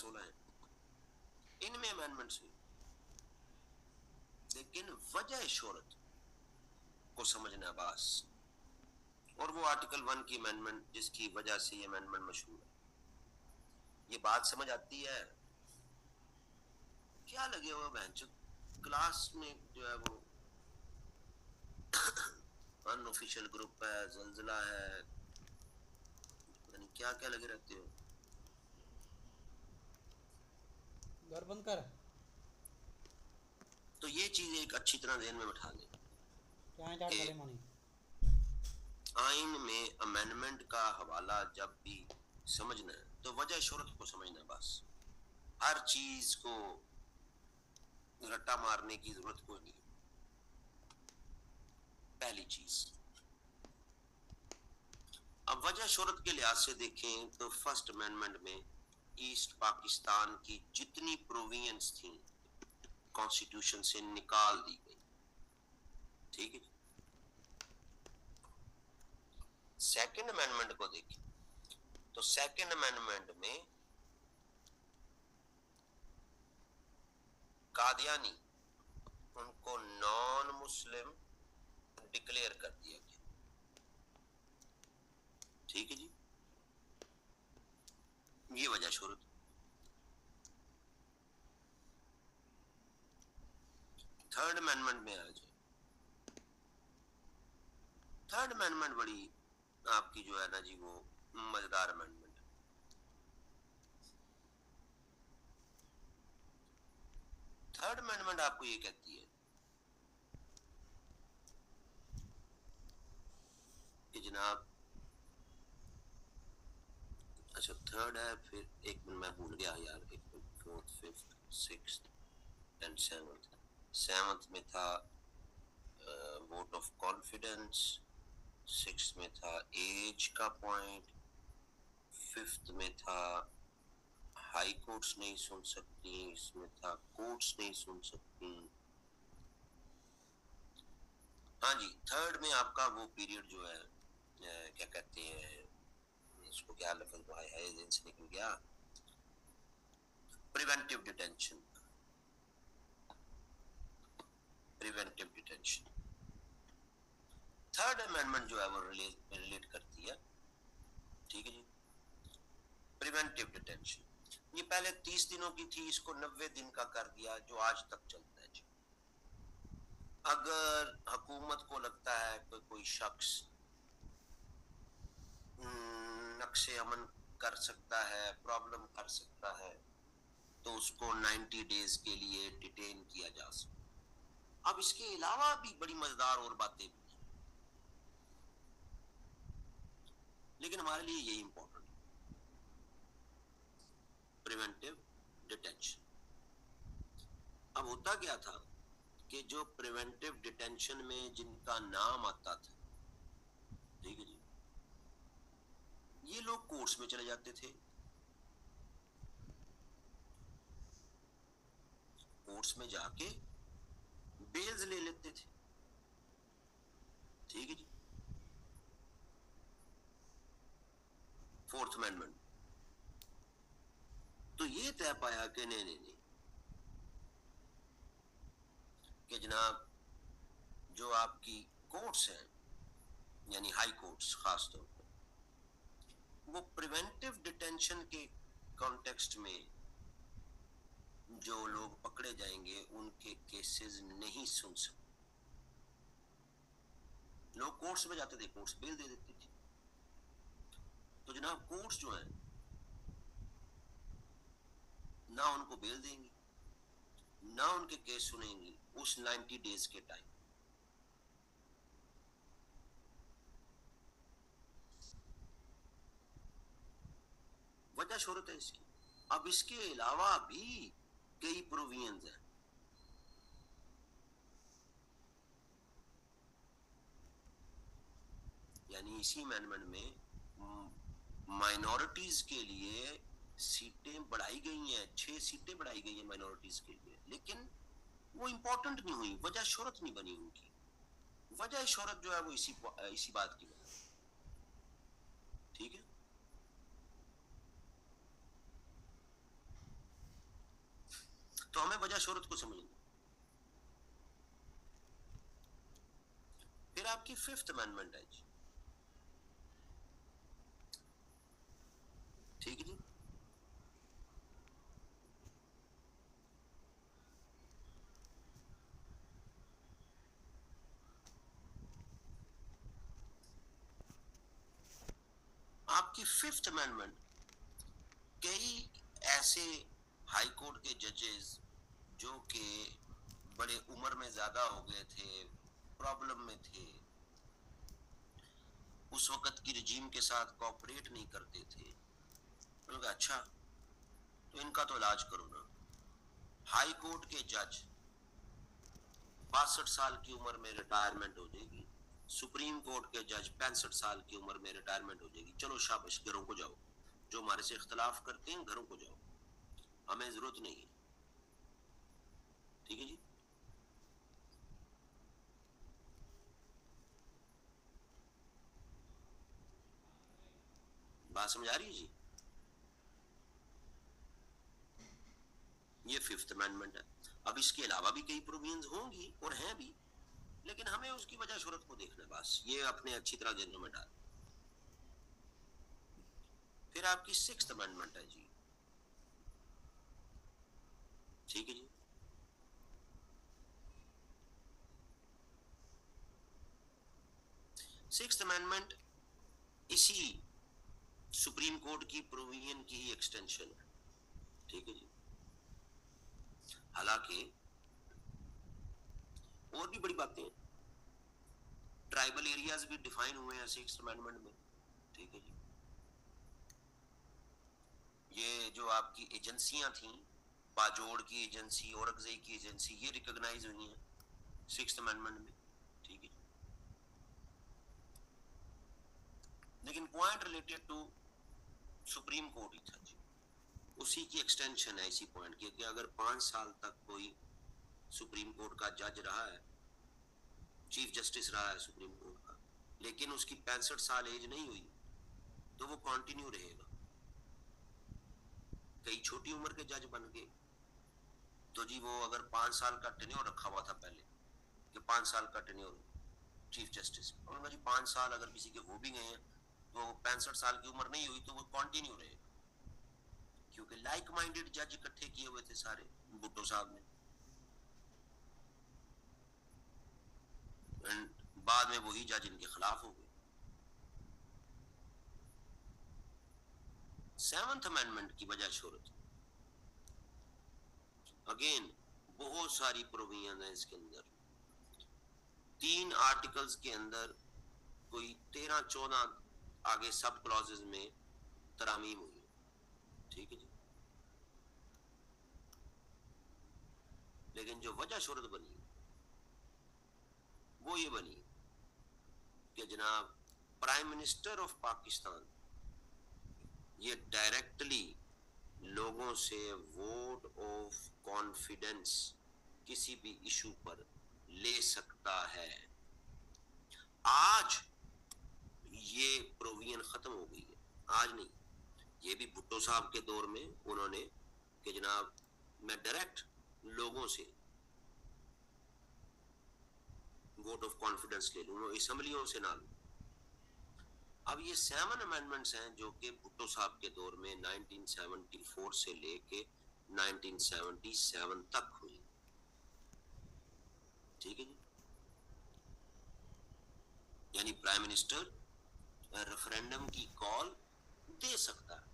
16 हैं, इनमें अमेंडमेंट्स हुई, लेकिन वजह शोहरत को समझना बस। और वो आर्टिकल 1 की अमेंडमेंट जिसकी वजह से ये अमेंडमेंट मशहूर है, ये बात समझ आती है। क्या लगे हुआ बहनचोद क्लास में जो है वो अनऑफिशियल ग्रुप है, जलजिला है, पता नहीं क्या क्या लगे रहते हो। घर बंद कर। तो ये चीज एक अच्छी तरह ध्यान में बैठा लें क्या है चार कि साले मानी। आइन में अमेंडमेंट का हवाला जब भी समझना है तो वजह शोहरत को समझना है बस। हर चीज को रट्टा मारने की जरूरत कोई नहीं। पहली चीज, अब वजह शोहरत के लिहाज से देखें तो फर्स्ट अमेंडमेंट में ईस्ट पाकिस्तान की जितनी प्रोविंस थी कॉन्स्टिट्यूशन से निकाल दी गई, ठीक है। सेकंड अमेंडमेंट को देखें तो सेकंड अमेंडमेंट में कादियानी उनको नॉन मुस्लिम डिक्लेयर कर दिया गया, ठीक है जी। ये वजह शोहरत। थर्ड अमेंडमेंट में आ जाए, थर्ड अमेंडमेंट बड़ी आपकी जो है ना जी वो मजेदार अमेंडमेंट। थर्ड अमेंडमेंट आपको ये कहती है कि जनाब, अच्छा थर्ड है, फिर एक मिनट मैं भूल गया यार, एक minute, fourth fifth sixth and seventh. Seventh में था वोट ऑफ कॉन्फिडेंस, सिक्स में था एज का पॉइंट, फिफ्थ में था हाई कोर्ट्स नहीं सुन सकती, इसमें था कोर्ट्स नहीं सुन सकती। हाँ जी, थर्ड में आपका वो पीरियड जो है क्या कहते हैं इसको, क्या लफ्ज है से निकल गया, preventive detention. Preventive detention third amendment जो है वो रिलेट करती है, ठीक है जी। प्रिवेंटिव डिटेंशन ये पहले 30 दिनों की थी, इसको 90 दिन का कर दिया, जो आज तक चलता है जी। अगर हुकूमत को लगता है कि कोई शख्स नक्शे अमन कर सकता है, प्रॉब्लम कर सकता है, तो उसको 90 डेज के लिए डिटेन किया जा सकता। अब इसके अलावा भी बड़ी मजेदार और बातें भी हैं, लेकिन हमारे लिए यही इंपॉर्टेंट है, प्रिवेंटिव डिटेंशन। अब होता क्या था कि जो प्रिवेंटिव डिटेंशन में जिनका नाम आता था, ठीक है जी, ये लोग कोर्ट्स में चले जाते थे, कोर्ट्स में जाके बेल्स ले लेते थे, ठीक है जी। फोर्थ अमेंडमेंट तो ये तय पाया कि नहीं नहीं नहीं, कि जनाब जो आपकी कोर्ट्स हैं यानी हाई कोर्ट्स खास तौर पर, वो प्रिवेंटिव डिटेंशन के कॉन्टेक्स्ट में जो लोग पकड़े जाएंगे उनके केसेस नहीं सुन सकते। लोग कोर्ट्स में जाते थे, कोर्ट्स बेल दे देती थी, तो जनाब कोर्ट्स जो है ना उनको बेल देंगी ना उनके केस सुनेंगी उस 90 डेज के टाइम। वजह शोहरत है इसकी। अब इसके अलावा भी कई प्रोविजंस हैं, यानी इसी अमेंडमेंट में माइनॉरिटीज के लिए सीटें बढ़ाई गई हैं, 6 सीटें बढ़ाई गई हैं माइनॉरिटीज के लिए, लेकिन वो इंपॉर्टेंट नहीं हुई, वजह शोहरत नहीं बनी उनकी। वजह शोहरत जो है वो इसी बात की वजह, ठीक है। तो हमें वजह शोहरत को समझना। फिर आपकी फिफ्थ अमेंडमेंट है जी, ठीक है जी। आपकी फिफ्थ अमेंडमेंट, कई ऐसे हाई कोर्ट के जजेस जो कि बड़े उम्र में ज्यादा हो गए थे, प्रॉब्लम में थे, उस वक्त की रजीम के साथ कोऑपरेट नहीं करते थे, उन्होंने कहा अच्छा तो इनका तो इलाज करो ना। हाई कोर्ट के जज 62 साल की उम्र में रिटायरमेंट हो जाएगी, सुप्रीम कोर्ट के जज 65 साल की उम्र में रिटायरमेंट हो जाएगी, चलो शाबाश घरों को जाओ, जो हमारे से इख्तलाफ करते हैं घरों को जाओ, हमें जरूरत नहीं है, ठीक है जी। बात समझ आ रही है जी? ये फिफ्थ अमेंडमेंट है। अब इसके अलावा भी कई प्रोविजंस होंगी और हैं भी, लेकिन हमें उसकी वजह शोहरत को देखना है, बस ये अपने अच्छी तरह जहन में डाल। फिर आपकी सिक्स्थ अमेंडमेंट है जी, ठीक है जी। सिक्स्थ अमेंडमेंट इसी सुप्रीम कोर्ट की प्रोविजन की ही एक्सटेंशन है, ठीक है जी। हालांकि और भी बड़ी बातें हैं, ट्राइबल एरियाज भी डिफाइन हुए हैं सिक्स्थ अमेंडमेंट में, ठीक है जी। ये जो आपकी एजेंसियां थी, बाजोड़ की एजेंसी, औरंगजेब की एजेंसी, ये रिकॉग्नाइज हुई हैं सिक्स्थ अमेंडमेंट में, ठीक है। लेकिन point related to supreme court ही था जी, उसी की एक्सटेंशन है इसी पॉइंट की, कि अगर 5 साल तक कोई सुप्रीम कोर्ट का जज रहा है, चीफ जस्टिस रहा है सुप्रीम कोर्ट का, लेकिन उसकी 65 साल एज नहीं हुई, तो वो कंटिन्यू रहेगा। कई छोटी उम्र के जज बन गए, तो जी वो अगर 5 साल का टेन्योर रखा हुआ था पहले, कि 5 साल का टेन्योर चीफ जस्टिस, उन्होंने जी 5 साल अगर किसी के हो भी गए हैं, तो 65 साल की उम्र नहीं हुई तो वो कंटिन्यू रहेगा, क्योंकि लाइक माइंडेड जज इकट्ठे किए हुए थे सारे भुट्टो साहब ने, बाद में वही जज इनके खिलाफ हो गए। सेवंथ अमेंडमेंट की वजह शोहरत, अगेन बहुत सारी प्रोविजन है इसके अंदर, 3 आर्टिकल्स के अंदर कोई 13-14 आगे सब क्लॉजेस में तरामीम हुई, ठीक है जी। लेकिन जो वजह शोहरत बनी वो ये बनी कि जनाब प्राइम मिनिस्टर ऑफ पाकिस्तान ये डायरेक्टली लोगों से वोट ऑफ कॉन्फिडेंस किसी भी इशू पर ले सकता है। आज ये प्रोविजन खत्म हो गई है, आज नहीं, ये भी भुट्टो साहब के दौर में उन्होंने कि जनाब मैं डायरेक्ट लोगों से वोट ऑफ कॉन्फिडेंस ले लूं, असम्बलियों से ना लूं। अब ये 7 अमेंडमेंट्स हैं जो कि भुट्टो साहब के दौर में 1974 से लेके 1977 तक हुई, ठीक है जी। यानी प्राइम मिनिस्टर रेफरेंडम की कॉल दे सकता है,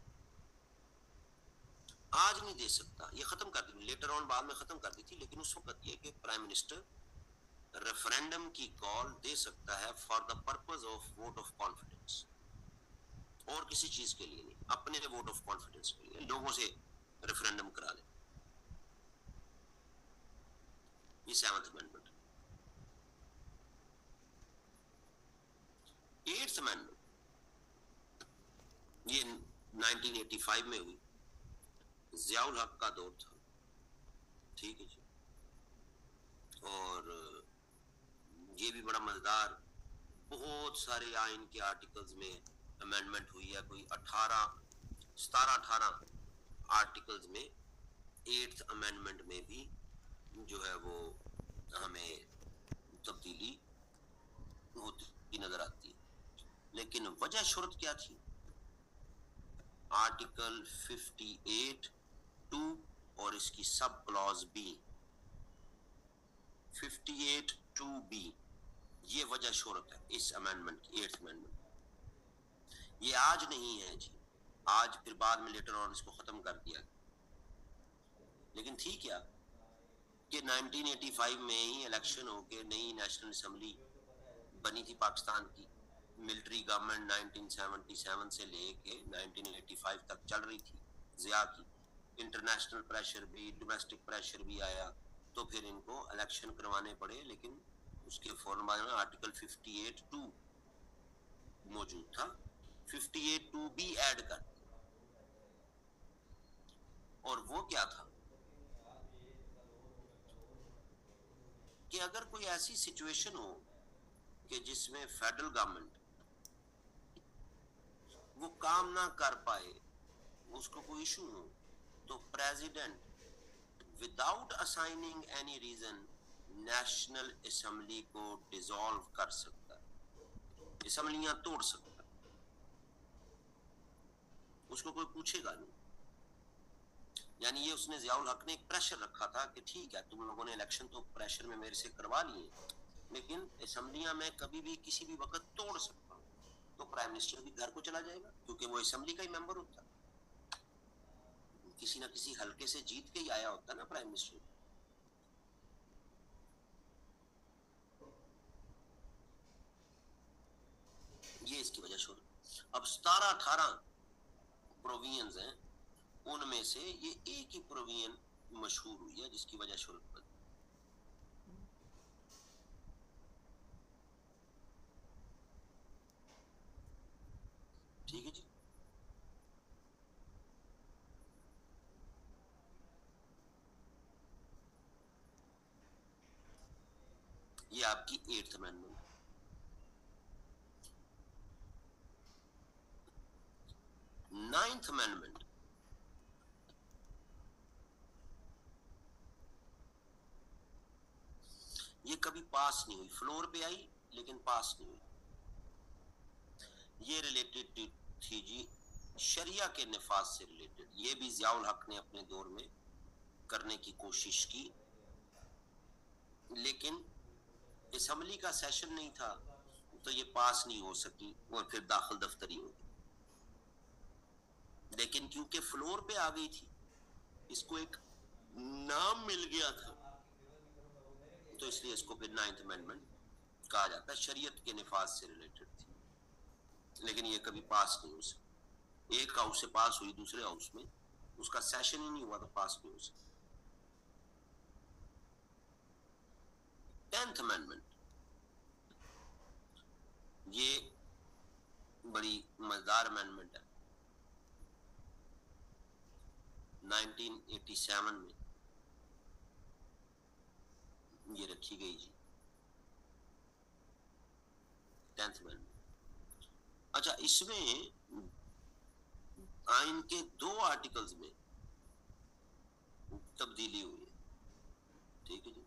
आज नहीं दे सकता, ये खत्म कर दी लेटर ऑन, बाद में खत्म कर दी थी, लेकिन उस वक्त ये कि प्राइम मिनिस्टर रेफरेंडम की कॉल दे सकता है for the purpose of vote of confidence, और किसी चीज के लिए नहीं, अपने वोट ऑफ कॉन्फिडेंस के लिए लोगों से रेफरेंडम करा ले। ये 7th अमेंडमेंट। 8th अमेंडमेंट ये 1985 में हुई, जियाउल हक का दौर था, ठीक है जी। और ये भी बड़ा मजेदार, बहुत सारे आइन के आर्टिकल्स में अमेंडमेंट हुई है, कोई 17-18 आर्टिकल्स में 8th अमेंडमेंट में भी जो है वो हमें तब्दीली होती नजर आती है। लेकिन वजह शर्त क्या थी? आर्टिकल 58(2) और इसकी सब क्लॉज बी 58(2)(b, ये वजह शर्त है इस अमेंडमेंट की, 8th अमेंडमेंट। ये आज नहीं है जी, आज फिर बाद में लेटर ऑन इसको खत्म कर दिया। लेकिन थी क्या कि 1985 में ही इलेक्शन होके नई नेशनल असेंबली बनी थी पाकिस्तान की। मिलिट्री गवर्नमेंट 1977 से लेके 1985 तक चल रही थी जिया की। इंटरनेशनल प्रेशर भी, डोमेस्टिक प्रेशर भी आया, तो फिर इनको इलेक्शन करवाने पड़े। लेकिन उसके फौरन बाद में आर्टिकल 58(2) मौजूद था, 58(2) भी ऐड कर। और वो क्या था कि अगर कोई ऐसी सिचुएशन हो कि जिसमें फेडरल गवर्नमेंट वो काम ना कर पाए, उसको कोई इशू हो, तो president without assigning any reason national assembly को डिसॉल्व कर सकता है, असेंबलियां तोड़ सकता है, उसको कोई पूछेगा नहीं। यानी ये उसने जियाउल हक ने एक प्रेशर रखा था कि ठीक है, तुम लोगों ने इलेक्शन तो प्रेशर में मेरे से करवा लिए, लेकिन असेंबलियां मैं कभी भी किसी भी वक्त तोड़ सकता हूँ। तो प्राइम मिनिस्टर भी घर को चला जाएगा, क्योंकि वो असेंबली का ही मेंबर होता, किसी ना किसी हल्के से जीत के ही आया होता ना प्राइम मिनिस्टर। ये इसकी वजह शुरू। अब 17-18 प्रोविजंस हैं, उनमें से ये एक ही प्रोविजन मशहूर हुई है जिसकी वजह शुरू बनी। ठीक है जी। ये आपकी 8th अमेंडमेंट। 9th अमेंडमेंट ये कभी पास नहीं हुई, फ्लोर पे आई लेकिन पास नहीं हुई। ये रिलेटेड थी जी शरिया के निफाज से रिलेटेड। ये भी जियाउल हक ने अपने दौर में करने की कोशिश की, लेकिन असेंबली का सेशन नहीं था तो ये पास नहीं हो सकी और फिर दाखिल दफ्तरी हो गई। लेकिन क्योंकि फ्लोर पे आ गई थी, इसको एक नाम मिल गया था, तो इसलिए इसको फिर 9th अमेंडमेंट कहा जाता है। शरीयत के निफाज से रिलेटेड थी, लेकिन ये कभी पास नहीं हो सकी। एक हाउस से पास हुई, दूसरे हाउस में उसका सेशन ही नहीं हुआ तो पास नहीं हो सकी। 10th अमेंडमेंट ये बड़ी मजेदार अमेंडमेंट है। 1987 में ये रखी गई जी, 10th अमेंडमेंट। अच्छा, इसमें आइन के 2 आर्टिकल्स में तब्दीली हुई है, ठीक है जी,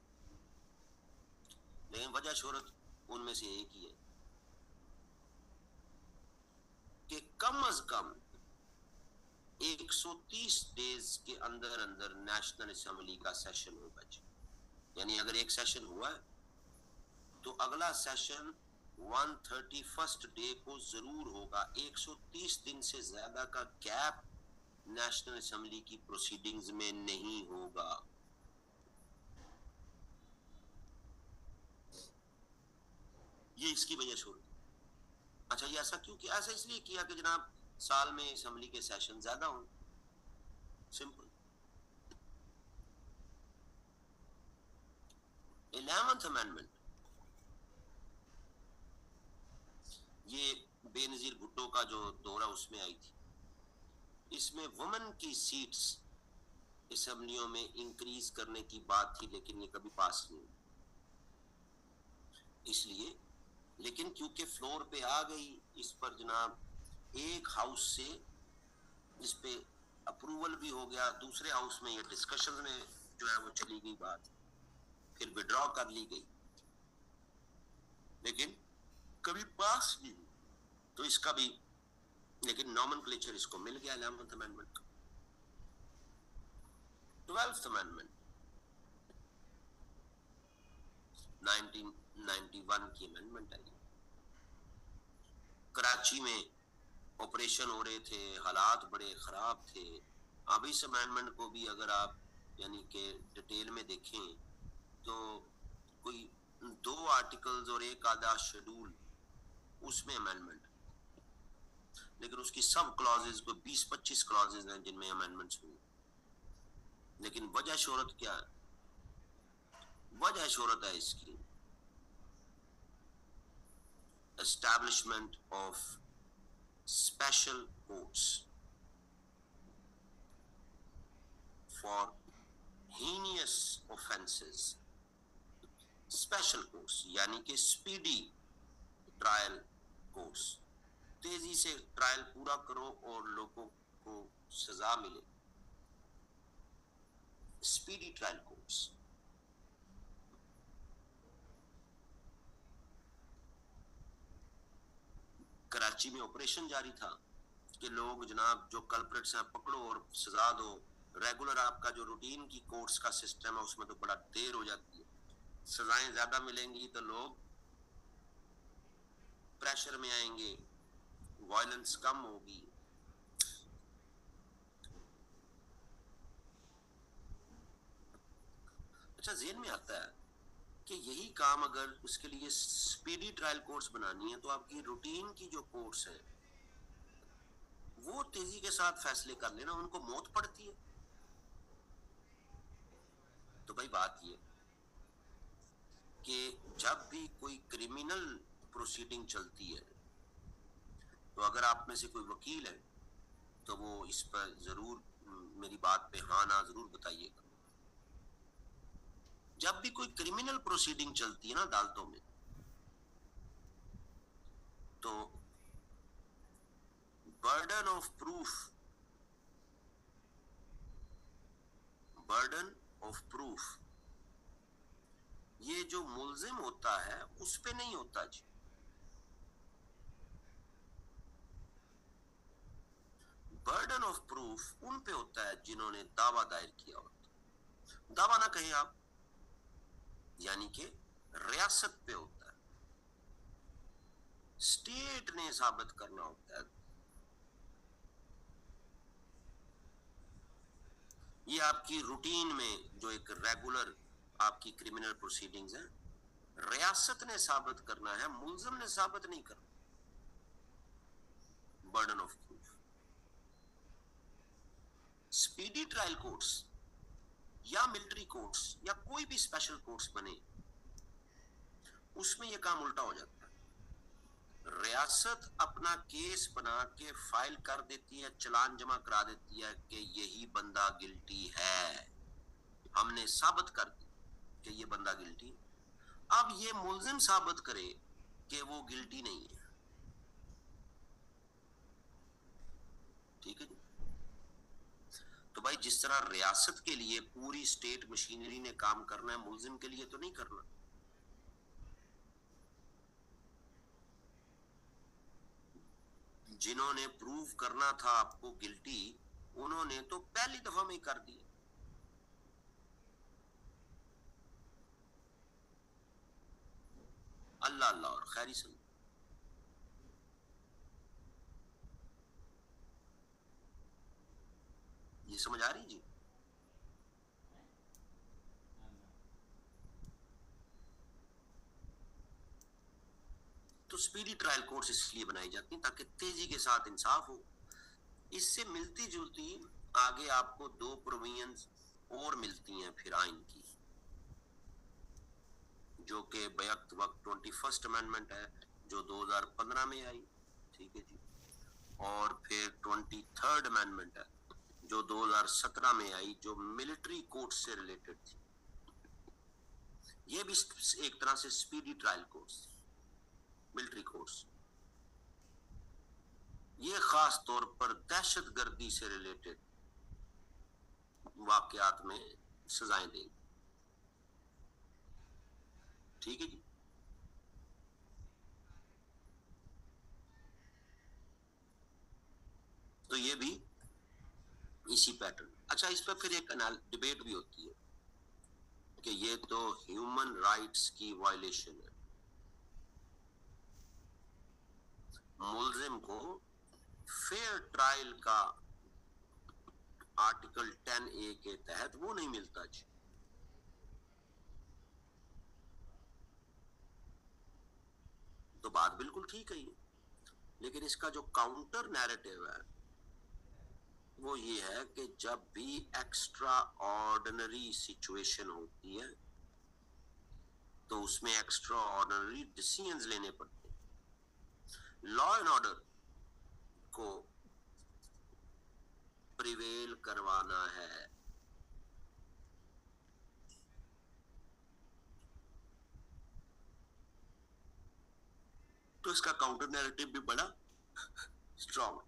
लेकिन वजह शोहरत उनमें से एक ही है कि कम अज कम 130 डेज के अंदर अंदर नेशनल असेंबली का सेशन होगा जी। यानी अगर एक सेशन हुआ है तो अगला सेशन 131st डे को जरूर होगा। 130 दिन से ज्यादा का गैप नेशनल असेंबली की प्रोसीडिंग्स में नहीं होगा। ये इसकी वजह छोड़। अच्छा, ये ऐसा क्यों किया? ऐसा इसलिए किया कि जनाब साल में असेंबली के सेशन ज्यादा हों, सिंपल। 11th अमेंडमेंट ये बेनजीर भुट्टो का जो दौरा उसमें आई थी। इसमें वुमेन की सीट्स असेंबलियों में इंक्रीज करने की बात थी, लेकिन ये कभी पास नहीं हुई इसलिए। लेकिन क्योंकि फ्लोर पे आ गई, इस पर जनाब एक हाउस से इस पे अप्रूवल भी हो गया, दूसरे हाउस में ये डिस्कशन में जो है वो चली गई बात, फिर विड्रॉ कर ली गई, लेकिन कभी पास नहीं हुई। तो इसका भी, लेकिन नॉमेनक्लेचर इसको मिल गया 11th अमेंडमेंट। 12th अमेंडमेंट 1991 की अमेंडमेंट है। कराची में ऑपरेशन हो रहे थे, हालात बड़े खराब थे। अब इस अमेंडमेंट को भी अगर आप यानी कि डिटेल में देखें तो कोई 2 आर्टिकल्स और एक आधा शेड्यूल उसमें अमेंडमेंट, लेकिन उसकी सब क्लॉजेज को 20-25 क्लॉजेज हैं जिनमें अमेंडमेंट्स हुई। लेकिन वजह शोहरत क्या है? वजह शोहरत है इसकी establishment of special courts for heinous offenses। Special course यानी कि स्पीडी ट्रायल कोर्स, तेजी से ट्रायल पूरा करो और लोगों को सजा मिले। Speedy trial course. कराची में ऑपरेशन जारी था कि लोग जनाब जो कल्प्रिट्स हैं पकड़ो और सजा दो। रेगुलर आपका जो रूटीन की कोर्ट्स का सिस्टम है उसमें तो बड़ा देर हो जाती है, सजाएं ज्यादा मिलेंगी तो लोग प्रेशर में आएंगे, वायलेंस कम होगी। अच्छा, जेहन में आता है कि यही काम अगर उसके लिए स्पीडी ट्रायल कोर्स बनानी है तो आपकी रूटीन की जो कोर्स है वो तेजी के साथ फैसले कर लेना, उनको मौत पड़ती है। तो भाई बात ये कि जब भी कोई क्रिमिनल प्रोसीडिंग चलती है तो अगर आप में से कोई वकील है तो वो इस पर जरूर मेरी बात पे हाँ ना जरूर बताइएगा। जब भी कोई क्रिमिनल प्रोसीडिंग चलती है ना अदालतों में, तो बर्डन ऑफ प्रूफ ये जो मुल्जिम होता है उस पे नहीं होता जी। बर्डन ऑफ प्रूफ उन पे होता है जिन्होंने दावा दायर किया होता। दावा ना कहें आप, यानी कि रियासत पे होता है, स्टेट ने साबित करना होता है। ये आपकी रूटीन में जो एक रेगुलर आपकी क्रिमिनल प्रोसीडिंग्स हैं, रियासत ने साबित करना है, मुल्जिम ने साबित नहीं करना। Burden of proof. Speedy trial courts या मिलिट्री कोर्ट्स या कोई भी स्पेशल कोर्ट्स बने, उसमें यह काम उल्टा हो जाता है। रियासत अपना केस बना के फाइल कर देती है, चलान जमा करा देती है कि यही बंदा गिल्टी है, हमने साबित कर दी कि ये बंदा गिल्टी। अब ये मुल्जिम साबित करे कि वो गिल्टी नहीं है। ठीक है जी। तो भाई जिस तरह रियासत के लिए पूरी स्टेट मशीनरी ने काम करना है, मुल्जिम के लिए तो नहीं करना। जिन्होंने प्रूव करना था आपको गिल्टी, उन्होंने तो पहली दफा में ही कर दिया। अल्लाह अल्लाह और खैरी सुन। ये समझ आ रही जी? तो स्पीडी ट्रायल कोर्ट्स इसलिए बनाई जाती हैं ताकि तेजी के साथ इंसाफ हो। इससे मिलती जुलती आगे आपको 2 प्रोविजंस और मिलती हैं फिर आइन की, जो कि बैक वक्त 21st अमेंडमेंट है जो 2015 में आई। ठीक है जी। और फिर 23rd अमेंडमेंट है जो 2017 में आई, जो मिलिट्री कोर्ट से रिलेटेड थी। ये भी एक तरह से स्पीडी ट्रायल कोर्ट्स थी, मिलिट्री कोर्ट्स। ये खास तौर पर दहशतगर्दी से रिलेटेड वाकयात में सजाएं देंगे। ठीक है जी। तो ये भी इसी पैटर्न। अच्छा, इस पर फिर एक डिबेट भी होती है कि ये तो ह्यूमन राइट्स की वायलेशन है। मुलजिम को फेयर ट्रायल का आर्टिकल 10A के तहत वो नहीं मिलता जी। तो बात बिल्कुल ठीक है ये, लेकिन इसका जो काउंटर नैरेटिव है वो ये है कि जब भी एक्स्ट्रा ऑर्डिनरी सिचुएशन होती है तो उसमें एक्स्ट्रा ऑर्डिनरी डिसीजंस लेने पड़ते हैं। लॉ एंड ऑर्डर को प्रिवेल करवाना है तो इसका काउंटर नैरेटिव भी बड़ा स्ट्रॉन्ग है।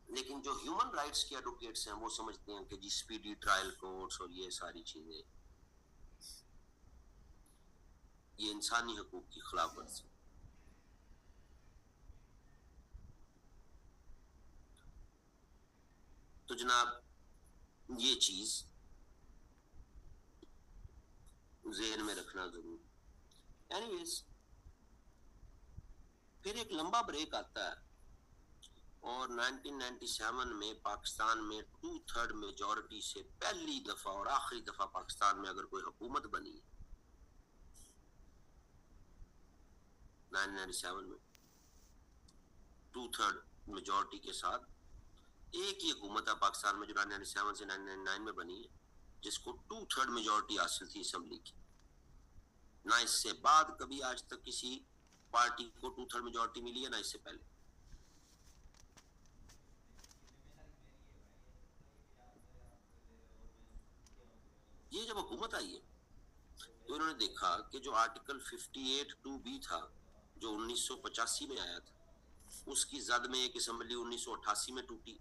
लेकिन जो ह्यूमन राइट्स के एडवोकेट्स हैं वो समझते हैं कि जी स्पीडी ट्रायल कोर्ट्स और ये सारी चीजें ये इंसानी हकूक की खिलाफ वर्जी। तो जनाब ये चीज ज़हन में रखना जरूरी। एनीवेज, फिर एक लंबा ब्रेक आता है और 1997 में पाकिस्तान में 2/3 मेजॉरिटी से पहली दफा और आखिरी दफा पाकिस्तान में अगर कोई हुकूमत बनी है 1997 में 2/3 मेजॉरिटी के साथ एक ही हुकूमत है पाकिस्तान में जो 1997 से 1999 में बनी है जिसको 2/3 मेजॉरिटी हासिल थी असेंबली की। ना इससे बाद कभी आज तक किसी पार्टी को 2/3 मेजॉरिटी मिली है, ना इससे पहले। ये जब हुकूमत आई है तो इन्होंने देखा कि जो आर्टिकल 58(2)B था जो 1985 में आया था, उसकी जद में एक असेंबली 1988 में टूटी,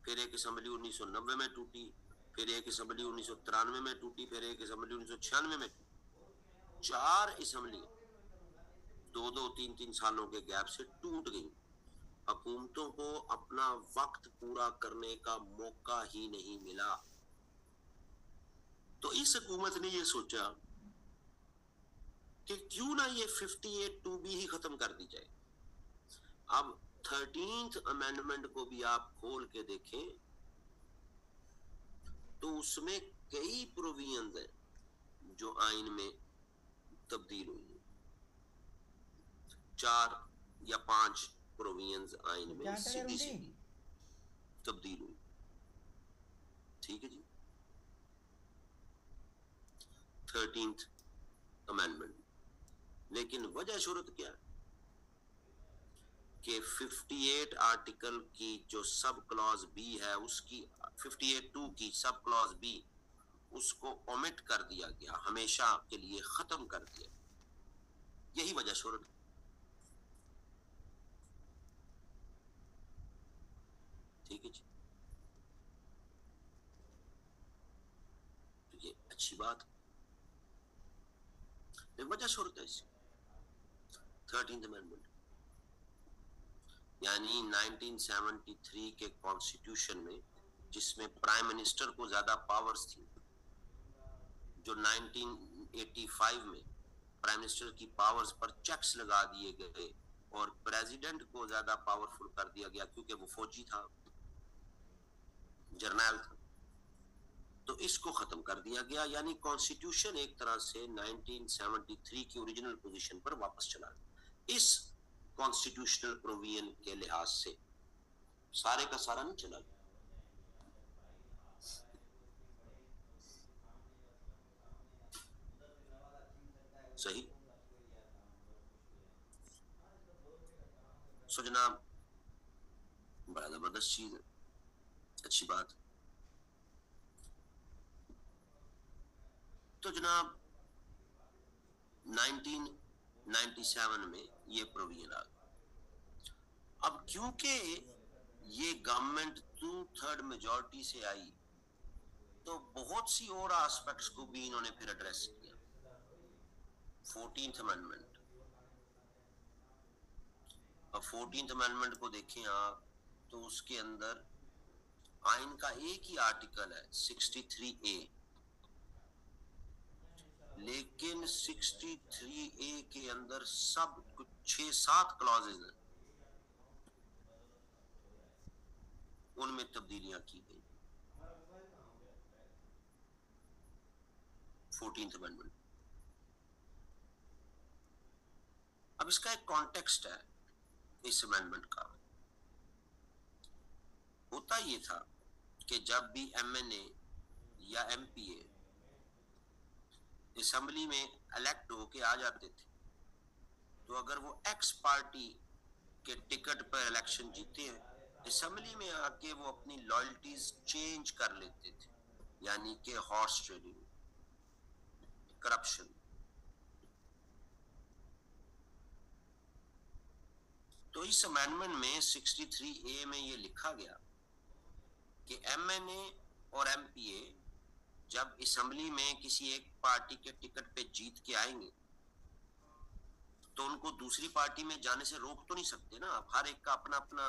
फिर एक असेंबली 1990 में टूटी, फिर एक असेंबली 1993 में टूटी, फिर एक असेंबली 1996 में टूटी। 4 असेंबली 2-2, 3-3 सालों के गैप से टूट गई। हुकूमतों को अपना वक्त पूरा करने का मौका ही नहीं मिला। तो इस हुकूमत ने ये सोचा कि क्यों ना ये 58(2)B ही खत्म कर दी जाए। अब 13th अमेंडमेंट को भी आप खोल के देखें तो उसमें कई प्रोविजंस हैं जो आइन में तब्दील हुई है। 4 या 5 प्रोविजंस आइन में सीधी सीधी तब्दील हुई। ठीक है जी। 13th amendment. लेकिन वजह शूरत क्या है कि 58 आर्टिकल की जो सब क्लॉज बी है उसकी 58(2) की सब क्लॉज बी उसको ओमिट कर दिया गया, हमेशा के लिए खत्म कर दिया। यही वजह शूरत। ठीक है जी। तो ये अच्छी बात है, वजह शूरत है इसकी। 13th अमेंडमेंट यानी 1973 के कॉन्स्टिट्यूशन में जिसमें प्राइम मिनिस्टर को ज्यादा पावर्स थी, जो 1985 में प्राइम मिनिस्टर की पावर्स पर चेक्स लगा दिए गए और प्रेसिडेंट को ज्यादा पावरफुल कर दिया गया क्योंकि वो फौजी था, जर्नैल था। तो इसको खत्म कर दिया गया, यानी कॉन्स्टिट्यूशन एक तरह से 1973 की ओरिजिनल पोजीशन पर वापस चला गया। इस कॉन्स्टिट्यूशनल प्रोविजन के लिहाज से सारे का सारा नहीं चला गया। सही। सो जनाब बड़ा जबरदस्त चीज है, अच्छी बात। तो जनाब 1997 में ये प्रोविजन आ गया। अब क्योंकि ये गवर्नमेंट 2/3 मेजॉरिटी से आई तो बहुत सी और एस्पेक्ट्स को भी इन्होंने फिर एड्रेस किया। 14th अमेंडमेंट, अब 14th अमेंडमेंट को देखें आप तो उसके अंदर आइन का एक ही आर्टिकल है 63A, लेकिन 63A के अंदर सब कुछ 6-7 क्लॉजेज हैं, उनमें तब्दीलियां की गई 14th अमेंडमेंट। अब इसका एक कॉन्टेक्स्ट है इस अमेंडमेंट का। होता ये था कि जब भी MNA या MPA असेंबली में इलेक्ट होके आ जाते थे, तो अगर वो एक्स पार्टी के टिकट पर इलेक्शन जीते हैं, असेंबली में आके वो अपनी लॉयल्टीज चेंज कर लेते थे, यानी कि हॉर्स ट्रेडिंग, करप्शन। तो इस अमेंडमेंट में 63A में ये लिखा गया कि MNA और MPA जब असेंबली में किसी एक पार्टी के टिकट पे जीत के आएंगे तो उनको दूसरी पार्टी में जाने से रोक तो नहीं सकते ना। हर एक का अपना अपना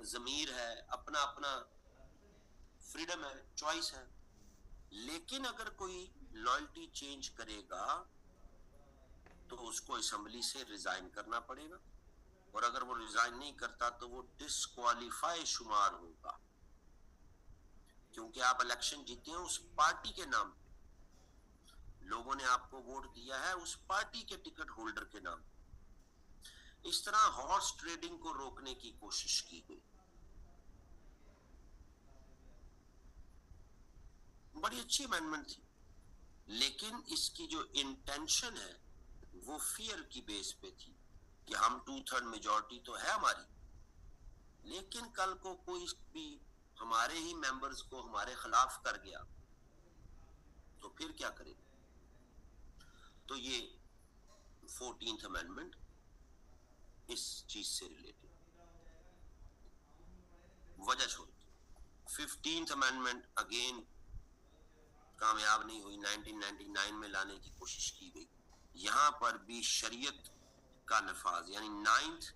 जमीर है, अपना अपना फ्रीडम है, चॉइस है। लेकिन अगर कोई लॉयल्टी चेंज करेगा तो उसको असेंबली से रिजाइन करना पड़ेगा, और अगर वो रिजाइन नहीं करता तो वो डिस्क्वालीफाई शुमार होगा, क्योंकि आप इलेक्शन जीते हैं उस पार्टी के नाम पे, लोगों ने आपको वोट दिया है उस पार्टी के टिकट होल्डर के नाम। इस तरह हॉर्स ट्रेडिंग को रोकने की कोशिश की गई। बड़ी अच्छी अमेंडमेंट थी, लेकिन इसकी जो इंटेंशन है वो फियर की बेस पे थी कि हम 2/3 मेजॉरिटी तो है हमारी, लेकिन कल को कोई भी हमारे ही मेंबर्स को हमारे खिलाफ कर गया तो फिर क्या करेंगे। तो ये 14th अमेंडमेंट इस चीज से रिलेटेड वजह छोड़। 15th अमेंडमेंट अगेन कामयाब नहीं हुई, 1999 में लाने की कोशिश की गई। यहां पर भी शरीयत का नफाज, यानी 9th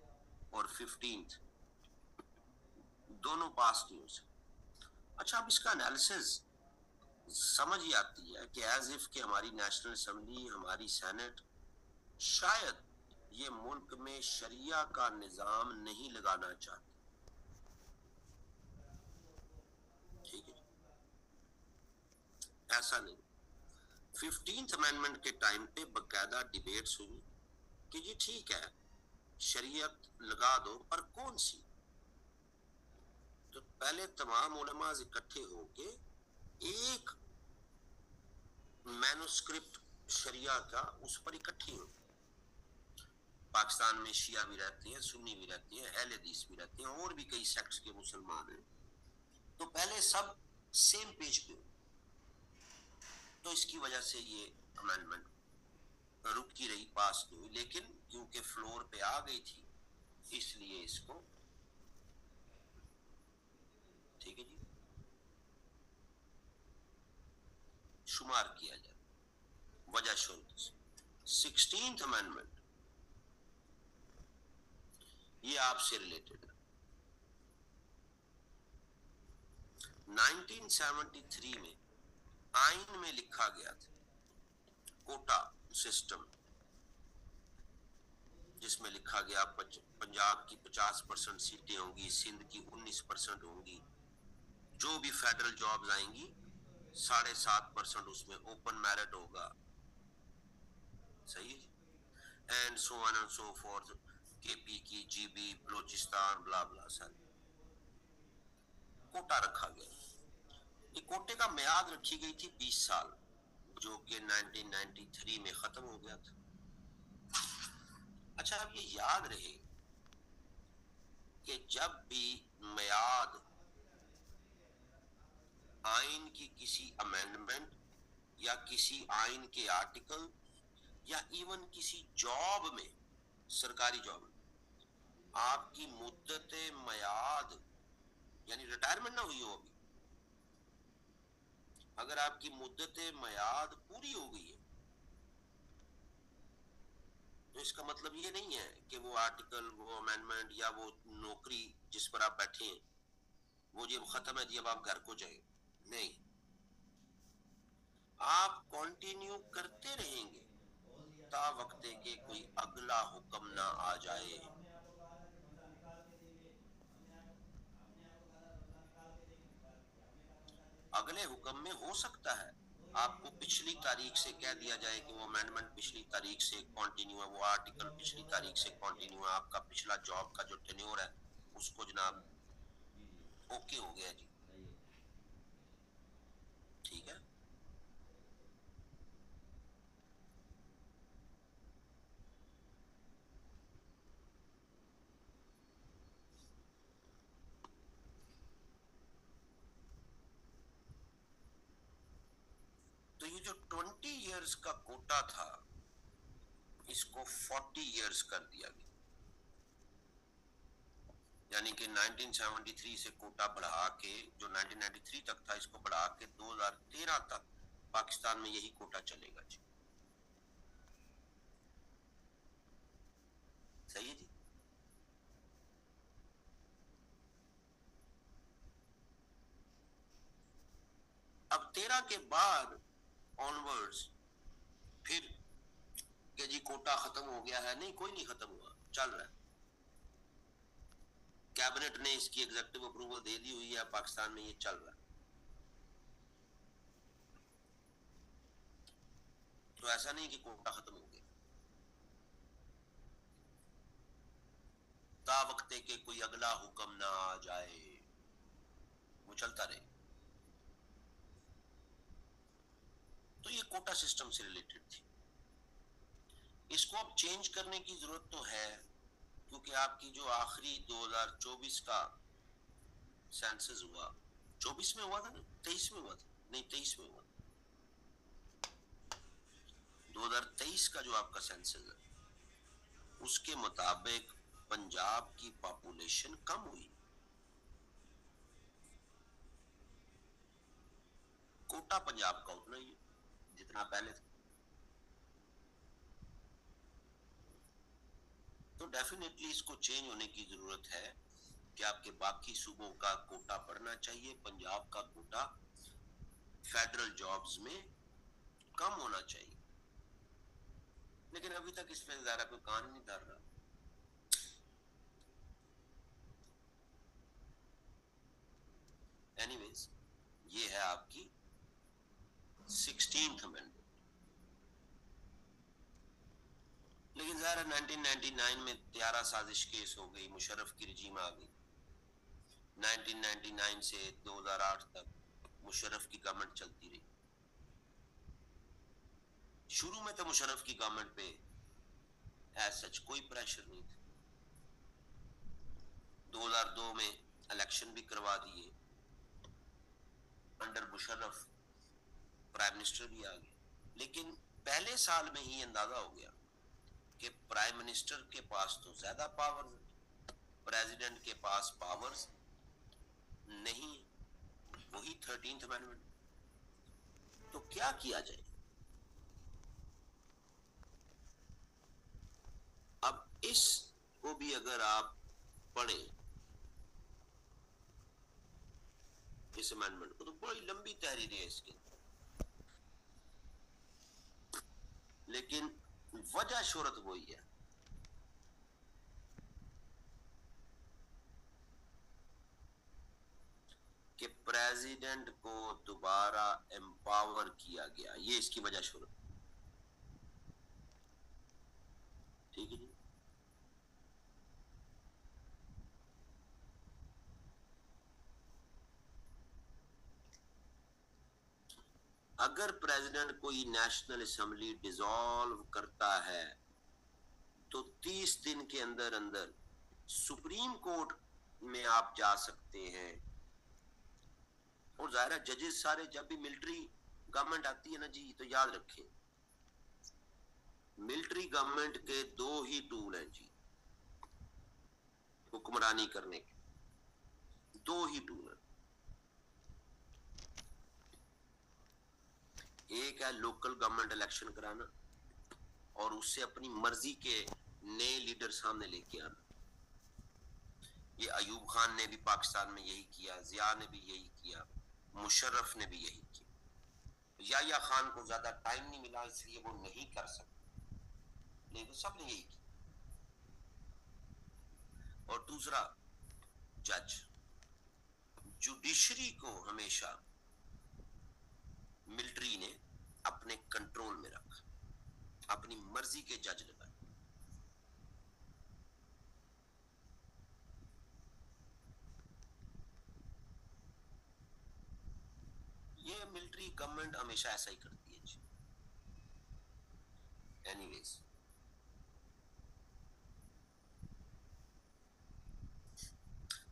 और 15th दोनों पास नहीं हो सकते। अच्छा, अब इसका एनालिसिस समझ ही आती है कि एज इफ कि हमारी नेशनल असेंबली, हमारी सेनेट शायद ये मुल्क में शरिया का निजाम नहीं लगाना चाहती। ठीक है, ऐसा नहीं। 15th अमेंडमेंट के टाइम पे बकायदा डिबेट्स हुई कि जी ठीक है शरीयत लगा दो, पर कौन सी। तो पहले तमाम उलमा इकट्ठे होके एक मैन्युस्क्रिप्ट शरिया का उस पर इकट्ठी हो। पाकिस्तान में शिया भी रहते हैं, सुन्नी भी रहते हैं, अहले हदीस भी रहते हैं, और भी कई सेक्ट्स के मुसलमान हैं। तो पहले सब सेम पेज पे हो, तो इसकी वजह से ये अमेंडमेंट रुकी रही, पास नहीं हुई। लेकिन क्योंकि फ्लोर पे आ गई थी इसलिए इसको, ठीक है जी, शुमार किया जाए वजह शुरू। 16th अमेंडमेंट ये आपसे रिलेटेड है। 1973 में आइन में लिखा गया था कोटा सिस्टम, जिसमें लिखा गया पंजाब की 50% सीटें होंगी, सिंध की 19% होंगी, जो भी फेडरल जॉब्स आएंगी 7.5% उसमें ओपन मेरिट होगा। सही है, and so on and so fourth. KP की, जीबी, बलोचिस्तान, ब्ला ब्ला, सारी कोटा रखा गया। ये कोटे का मियाद रखी गई थी 20 साल, जो कि 1993 में खत्म हो गया था। अच्छा, अब ये याद रहे कि जब भी मियाद आइन की किसी अमेंडमेंट या किसी आइन के आर्टिकल या इवन किसी जॉब में, सरकारी जॉब में आपकी मुद्दत मियाद यानी रिटायरमेंट ना हुई हो अभी, अगर आपकी मुद्दत मयाद पूरी हो गई है तो इसका मतलब ये नहीं है कि वो आर्टिकल, वो अमेंडमेंट या वो नौकरी जिस पर आप बैठे हैं वो जी खत्म है जी, अब आप घर को जाए। नहीं, आप कंटिन्यू करते रहेंगे ता वक्त के कोई अगला हुक्म ना आ जाए। अगले हुक्म में हो सकता है आपको पिछली तारीख से कह दिया जाए कि वो अमेंडमेंट पिछली तारीख से कंटिन्यू है, वो आर्टिकल पिछली तारीख से कंटिन्यू है, आपका पिछला जॉब का जो टेन्योर है उसको जनाब ओके हो गया जी, ठीक है। तो ये जो 20 इयर्स का कोटा था इसको 40 इयर्स कर दिया गया, यानी कि 1973 से कोटा बढ़ा के जो 1993 तक था इसको बढ़ा के 2013 तक पाकिस्तान में यही कोटा चलेगा जी। सही है जी। अब 13 के बाद ऑनवर्ड्स फिर कि जी कोटा खत्म हो गया है, नहीं, कोई नहीं खत्म हुआ, चल रहा है। कैबिनेट ने इसकी एग्जीक्यूटिव अप्रूवल दे दी हुई है, पाकिस्तान में ये चल रहा है। तो ऐसा नहीं कि कोटा खत्म हो गया, ता वक्त के कोई अगला हुक्म ना आ जाए, वो चलता रहे। तो ये कोटा सिस्टम से रिलेटेड थी। इसको अब चेंज करने की जरूरत तो है, क्योंकि आपकी जो आखिरी 2024 का सेंसस हुआ, 24 में हुआ था ना, 23 में हुआ था, नहीं 23 में हुआ, 2023 का जो आपका सेंसस है उसके मुताबिक पंजाब की पॉपुलेशन कम हुई, कोटा पंजाब का उतना ही जितना पहले था। तो डेफिनेटली इसको चेंज होने की जरूरत है कि आपके बाकी सूबों का कोटा बढ़ना चाहिए, पंजाब का कोटा फेडरल जॉब्स में कम होना चाहिए, लेकिन अभी तक इस पे ज्यादा कोई कान नहीं धर रहा। एनीवेज, ये है आपकी 16th अमेंडमेंट। लेकिन ज़ाहिर है 1999 में त्यारा साजिश केस हो गई, मुशर्रफ की रजीम आ गई। 1999 से 2008 तक मुशर्रफ की गवर्नमेंट चलती रही। शुरू में तो मुशर्रफ की गवर्नमेंट पे एज सच कोई प्रेशर नहीं था। 2002 में इलेक्शन भी करवा दिए, अंडर मुशर्रफ प्राइम मिनिस्टर भी आ गए, लेकिन पहले साल में ही अंदाजा हो गया कि प्राइम मिनिस्टर के पास तो ज्यादा पावर, प्रेसिडेंट के पास पावर्स नहीं, वही 13th अमेंडमेंट। तो क्या किया जाए? अब इस को भी अगर आप पढ़ें, इस अमेंडमेंट को, तो बड़ी लंबी तहरीर है इसकी, लेकिन वजह शोहरत वही है कि प्रेसिडेंट को दोबारा एम्पावर किया गया, ये इसकी वजह शोहरत। ठीक है जी। अगर प्रेसिडेंट कोई नेशनल असेंबली डिसॉल्व करता है तो 30 दिन के अंदर अंदर सुप्रीम कोर्ट में आप जा सकते हैं। और जाहिर है जजेस सारे, जब भी मिलिट्री गवर्नमेंट आती है ना जी, तो याद रखें मिलिट्री गवर्नमेंट के दो ही टूल हैं जी हुक्मरानी करने के, दो ही टूल हैं। एक है लोकल गवर्नमेंट इलेक्शन कराना और उससे अपनी मर्जी के नए लीडर सामने लेके आना। ये अयूब खान ने भी पाकिस्तान में यही किया, जिया ने भी यही किया, मुशर्रफ ने भी यही किया। याह्या खान को ज्यादा टाइम नहीं मिला इसलिए वो नहीं कर सकते, नहीं तो सबने यही किया। और दूसरा, जज, जुडिशरी को हमेशा मिलिट्री ने अपने कंट्रोल में रखा, अपनी मर्जी के जज लगाए। ये मिलिट्री गवर्नमेंट हमेशा ऐसा ही करती है जी। एनीवेज,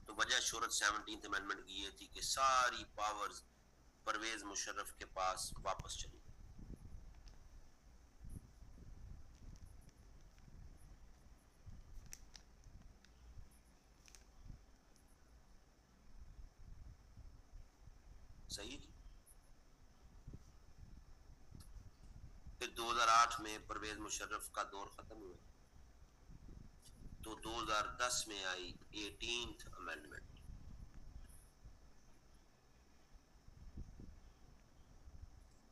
तो वजह शोहरत 17th अमेंडमेंट की ये थी कि सारी पावर्स परवेज मुशर्रफ के पास वापस चली। सही। फिर 2008 में परवेज मुशर्रफ का दौर खत्म हुआ तो 2010 में आई 18th अमेंडमेंट।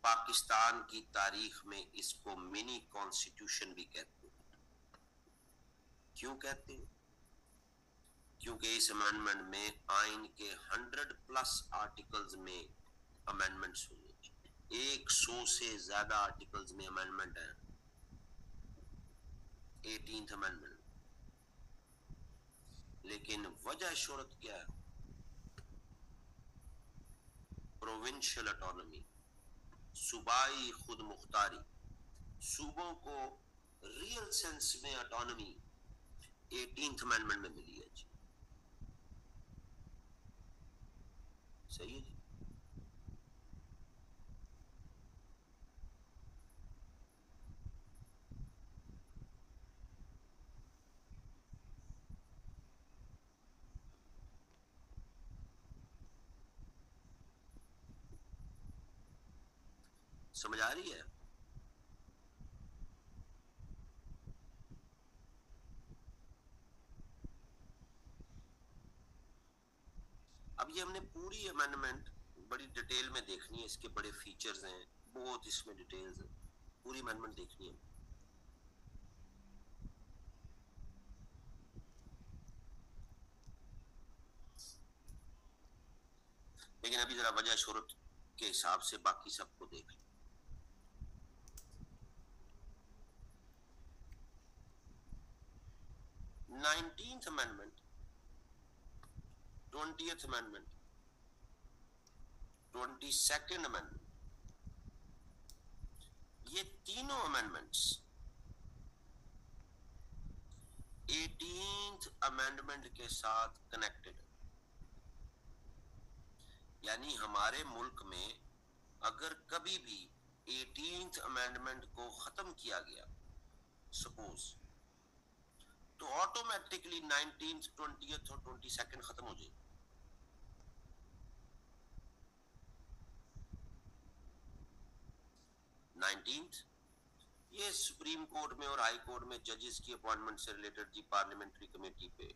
पाकिस्तान की तारीख में इसको मिनी कॉन्स्टिट्यूशन भी कहते हैं। क्यों कहते हैं? क्योंकि इस अमेंडमेंट में आइन के 100+ आर्टिकल्स में अमेंडमेंट्स हुए। 100 से ज्यादा आर्टिकल्स में अमेंडमेंट है 18th अमेंडमेंट। लेकिन वजह शोहरत क्या है? प्रोविंशियल ऑटोनॉमी, सूबाई खुद मुख्तारी, सूबों को रियल सेंस में ऑटोनॉमी 18th अमेंडमेंट में मिली है जी। सही है जी। समझ आ रही है? अब ये हमने पूरी अमेंडमेंट बड़ी डिटेल में देखनी है, इसके बड़े फीचर्स हैं, बहुत इसमें डिटेल्स हैं, पूरी अमेंडमेंट देखनी है। लेकिन अभी जरा वजह शोहरत के हिसाब से बाकी सबको देख लें। Nineteenth amendment, 20th amendment, 22nd amendment, ये तीनों अमेंडमेंट्स 18th अमेंडमेंट के साथ कनेक्टेड है। यानी हमारे मुल्क में अगर कभी भी 18th अमेंडमेंट को खत्म किया गया सपोज, तो ऑटोमेटिकली 19th, 20th और 22nd खत्म हो जाएगी। ये सुप्रीम कोर्ट में और हाई कोर्ट में जजेस की अपॉइंटमेंट से रिलेटेड थी, पार्लियामेंट्री कमेटी पे।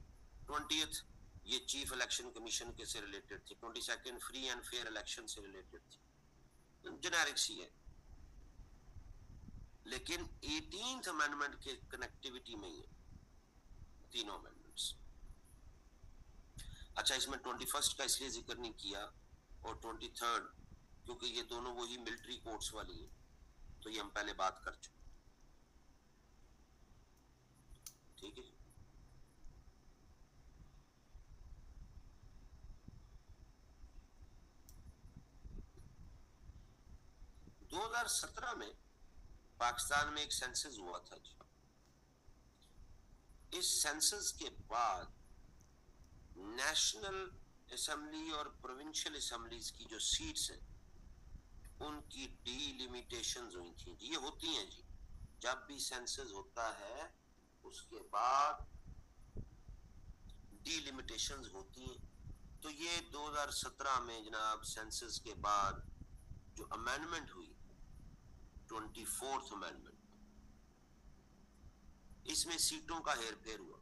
20th ये चीफ इलेक्शन कमीशन के से रिलेटेड थी। 22nd free and fair election से रिलेटेड थी, जेनेरिक सी है। लेकिन 18th अमेंडमेंट के कनेक्टिविटी में ही है तीनों अमेंडमेंट्स। अच्छा, इसमें 21st का इसलिए जिक्र नहीं किया और 23rd क्योंकि ये दोनों वही मिलिट्री कोर्ट्स वाली है, तो ये हम पहले बात कर चुके। ठीक है। 2017 में पाकिस्तान में एक सेंसस हुआ था जी। इस सेंसस के बाद नेशनल असेंबली और प्रोविंशियल असेंबलीज की जो सीट्स हैं उनकी डीलिमिटेशंस हुई थी जी। ये होती हैं जी, जब भी सेंसस होता है उसके बाद डीलिमिटेशंस होती हैं। तो ये 2017 में जनाब सेंसस के बाद जो अमेंडमेंट हुई 24th अमेंडमेंट, इसमें सीटों का हेरफेर हुआ।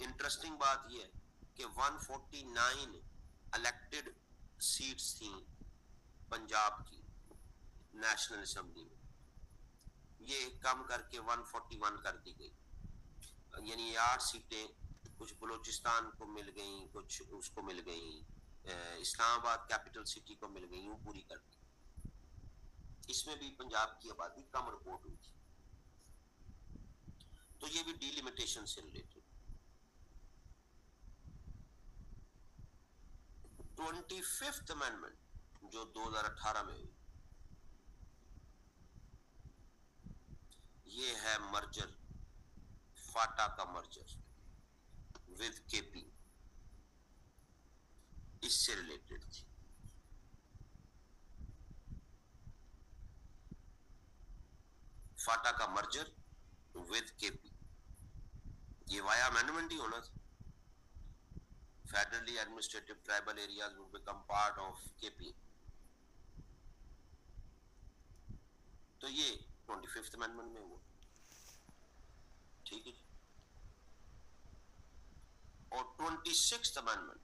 इंटरेस्टिंग बात यह है कि 149 इलेक्टेड सीट्स थी पंजाब की नेशनल असेंबली में, ये कम करके 141 कर दी गई, यानी 8 सीटें कुछ बलूचिस्तान को मिल गई, कुछ उसको मिल गई, इस्लामाबाद कैपिटल सिटी को मिल गई, यूं पूरी कर दी। इसमें भी पंजाब की आबादी कम रिपोर्ट हुई थी, तो ये भी डिलिमिटेशन से रिलेटेड। 25th अमेंडमेंट जो 2018 में हुई, ये है मर्जर, फाटा का मर्जर विद केपी, इससे रिलेटेड थी। फाटा का मर्जर विद केपी, ये वाया अमेंडमेंट ही होना था। Federally administrative tribal areas would become part of KP, तो ये 25th अमेंडमेंट में हुआ, ठीक है। और 26th अमेंडमेंट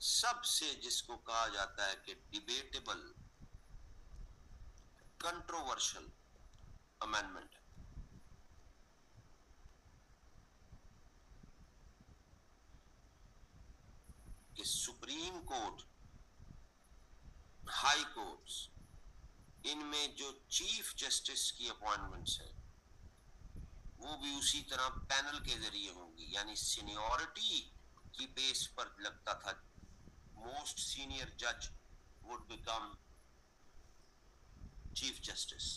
सबसे जिसको कहा जाता है कि डिबेटेबल, कंट्रोवर्शियल अमेंडमेंट है। कि सुप्रीम कोर्ट, हाई कोर्ट्स, इनमें जो चीफ जस्टिस की अपॉइंटमेंट्स है वो भी उसी तरह पैनल के जरिए होंगी, यानी सीनियरिटी की बेस पर लगता था। मोस्ट सीनियर जज वुड बिकम चीफ जस्टिस।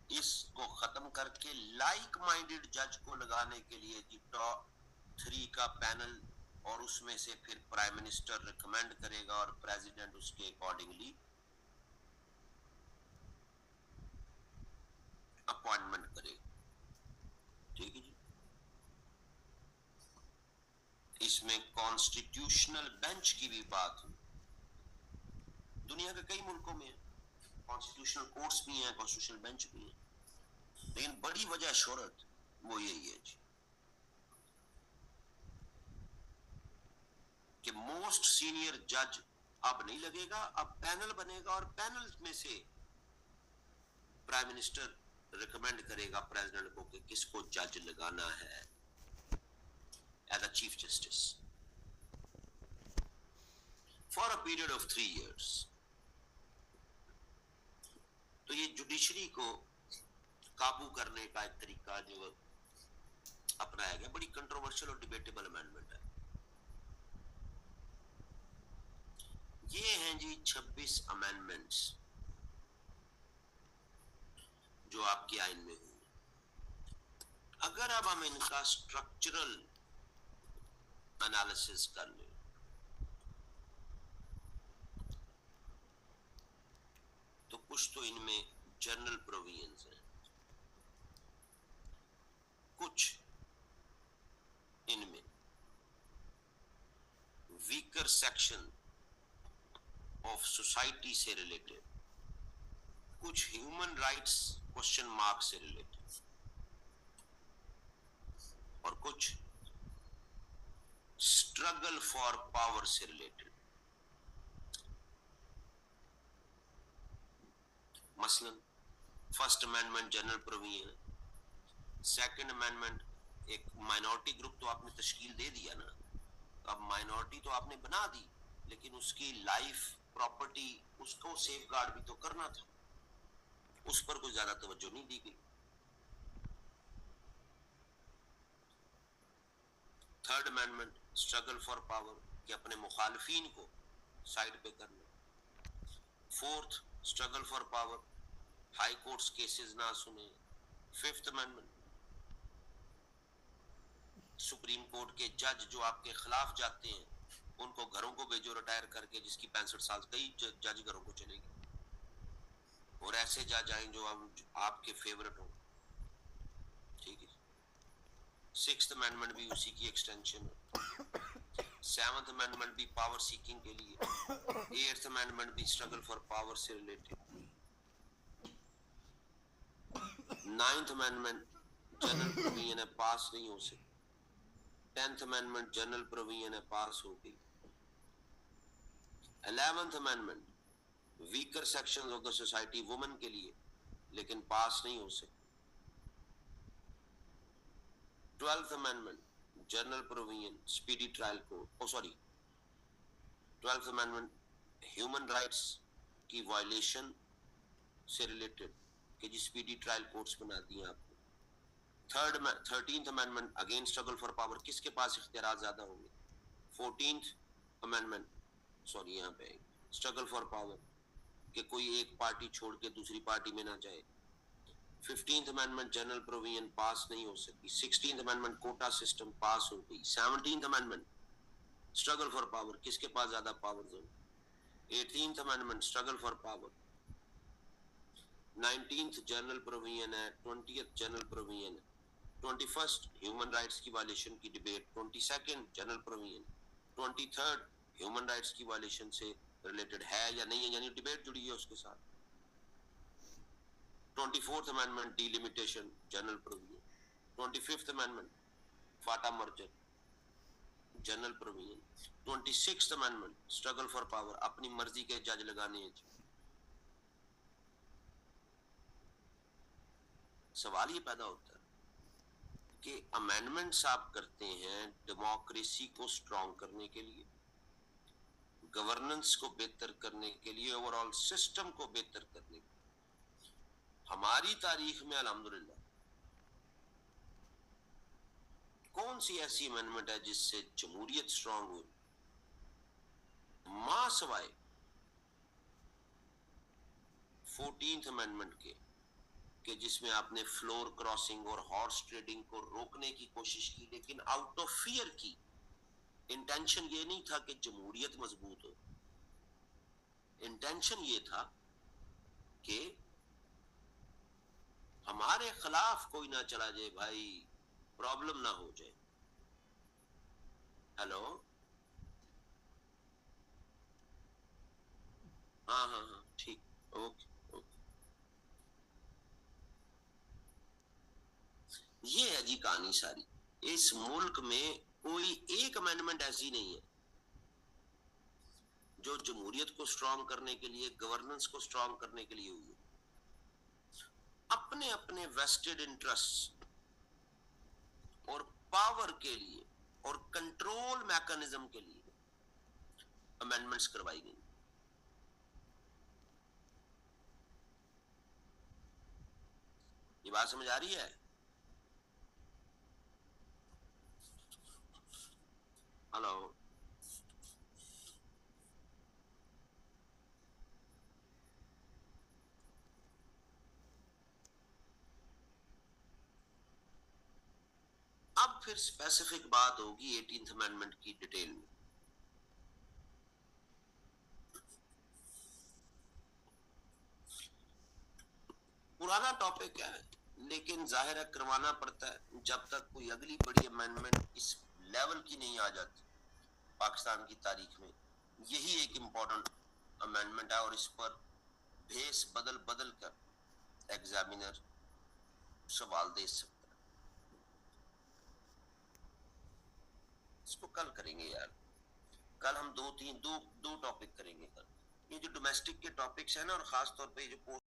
इसको खत्म करके लाइक माइंडेड जज को लगाने के लिए जी टॉप 3 का पैनल, और उसमें से फिर प्राइम मिनिस्टर रिकमेंड करेगा और प्रेसिडेंट उसके अकॉर्डिंगली अपॉइंटमेंट करेगा, ठीक है जी। इसमें कॉन्स्टिट्यूशनल बेंच की भी बात हुई। दुनिया के कई मुल्कों में कॉन्स्टिट्यूशनल कोर्ट्स भी हैं, कॉन्स्टिट्यूशनल बेंच भी है, लेकिन बड़ी वजह शोहरत वो यही है जी कि मोस्ट सीनियर जज अब नहीं लगेगा, अब पैनल बनेगा और पैनल में से प्राइम मिनिस्टर रिकमेंड करेगा प्रेसिडेंट को कि किसको जज लगाना है as a chief justice for a period of 3 years। तो ये जुडिशरी को काबू करने का एक तरीका जो अपनाया गया, बड़ी कंट्रोवर्शियल और डिबेटेबल अमेंडमेंट है। ये हैं जी 26 अमेंडमेंट्स जो आपके आइन में हुए। अगर अब हम इनका स्ट्रक्चरल एनालिसिस कर लें तो कुछ तो इनमें जनरल प्रोविजंस हैं, कुछ इनमें वीकर सेक्शन ऑफ सोसाइटी से रिलेटेड, कुछ ह्यूमन राइट्स क्वेश्चन मार्क से रिलेटेड, और कुछ स्ट्रगल फॉर पावर से रिलेटेड। मसलन फर्स्ट अमेंडमेंट जनरल प्रोविजन है, सेकंड अमेंडमेंट एक माइनॉरिटी ग्रुप तो आपने तश्कील दे दिया ना, तो अब माइनॉरिटी तो आपने बना दी, लेकिन उसकी लाइफ प्रॉपर्टी उसको सेफ गार्ड भी तो करना था, उस पर कोई ज्यादा तवज्जो नहीं दी गई। Third amendment struggle for power, कि अपने मुखालिफिन को साइड पे करना। Fourth struggle for power, high courts cases ना सुने। फिफ्थ अमेंडमेंट सुप्रीम कोर्ट के जज जो आपके खिलाफ जाते हैं उनको घरों को भेजो रिटायर करके, जिसकी 65 साल, कई जज घरों को चलेगी, और ऐसे जज आए जो आपके फेवरेट हो, ठीक है। सिक्स्थ अमेंडमेंट भी उसी की एक्सटेंशन है। 7th अमेंडमेंट भी पावर सीकिंग के लिए, 8th अमेंडमेंट भी स्ट्रगल फॉर पावर से related, 9th amendment general provision है, पास नहीं हो सकती, 10th अमेंडमेंट जनरल प्रोविजन है, पास हो गई, 11th amendment weaker sections of the society women के लिए, लेकिन पास नहीं हो सकती, 12th amendment general provision speedy trial code, 12th amendment human rights की वायलेशन से रिलेटेड कि जी स्पीडी ट्रायल कोर्ट्स बना दिए आपको, 13th amendment against struggle for power, किसके पास इख्तियार ज्यादा होंगे, 14th अमेंडमेंट यहाँ पे स्ट्रगल फॉर पावर कि कोई एक पार्टी छोड़ के दूसरी पार्टी में ना जाए, 15th अमेंडमेंट जनरल प्रोविजन पास नहीं हो सकती, 16th अमेंडमेंट कोटा सिस्टम पास हो गई, 17th amendment struggle for power, किसके पास ज्यादा पावर्स होंगे, 18th amendment struggle for power, 19th general provision है, 20th जनरल प्रोविजन है, 21st ह्यूमन राइट्स की वायलेशन की debate, 22nd general provision, 23rd human rights की वायलेशन से रिलेटेड है या नहीं है, यानी डिबेट जुड़ी है उसके साथ, 24th amendment delimitation general provision, 25th amendment Phata merger general provision, 26th amendment struggle for power, अपनी मर्जी के जज लगाने हैं। सवाल ये पैदा होता है कि अमेंडमेंट्स आप करते हैं डेमोक्रेसी को स्ट्रॉन्ग करने के लिए, गवर्नेंस को बेहतर करने के लिए, ओवरऑल सिस्टम को बेहतर करने के लिए। हमारी तारीख में अल्हम्दुलिल्लाह कौन सी ऐसी अमेंडमेंट है जिससे जमहूरियत स्ट्रॉन्ग हुई, मां सवाए 14th अमेंडमेंट के जिसमें आपने फ्लोर क्रॉसिंग और हॉर्स ट्रेडिंग को रोकने की कोशिश की, लेकिन आउट ऑफ फियर की, इंटेंशन ये नहीं था कि जमहूरियत मजबूत हो, इंटेंशन ये था कि हमारे खिलाफ कोई ना चला जाए भाई, प्रॉब्लम ना हो जाए। हेलो, हाँ ठीक, ओके। ये है जी कहानी सारी। इस मुल्क में कोई एक अमेंडमेंट ऐसी नहीं है जो जमहूरियत को स्ट्रॉन्ग करने के लिए, गवर्नेंस को स्ट्रॉन्ग करने के लिए हुई। अपने अपने वेस्टेड इंटरेस्ट और पावर के लिए और कंट्रोल मैकेनिज्म के लिए अमेंडमेंट्स करवाई गई। ये बात समझ आ रही है? हेलो, अब फिर स्पेसिफिक बात होगी 18th अमेंडमेंट की डिटेल में। पुराना टॉपिक है, लेकिन जाहिर है करवाना पड़ता है जब तक कोई अगली बड़ी अमेंडमेंट इस लेवल की नहीं आ जाती पाकिस्तान की तारीख में। यही एक इम्पोर्टेंट अमेंडमेंट है और इस पर भेस बदल बदल कर एग्जामिनर सवाल दे सकता है। इसको कल करेंगे यार, कल हम दो टॉपिक करेंगे कल। ये जो डोमेस्टिक के टॉपिक्स है ना, और खास तौर पे जो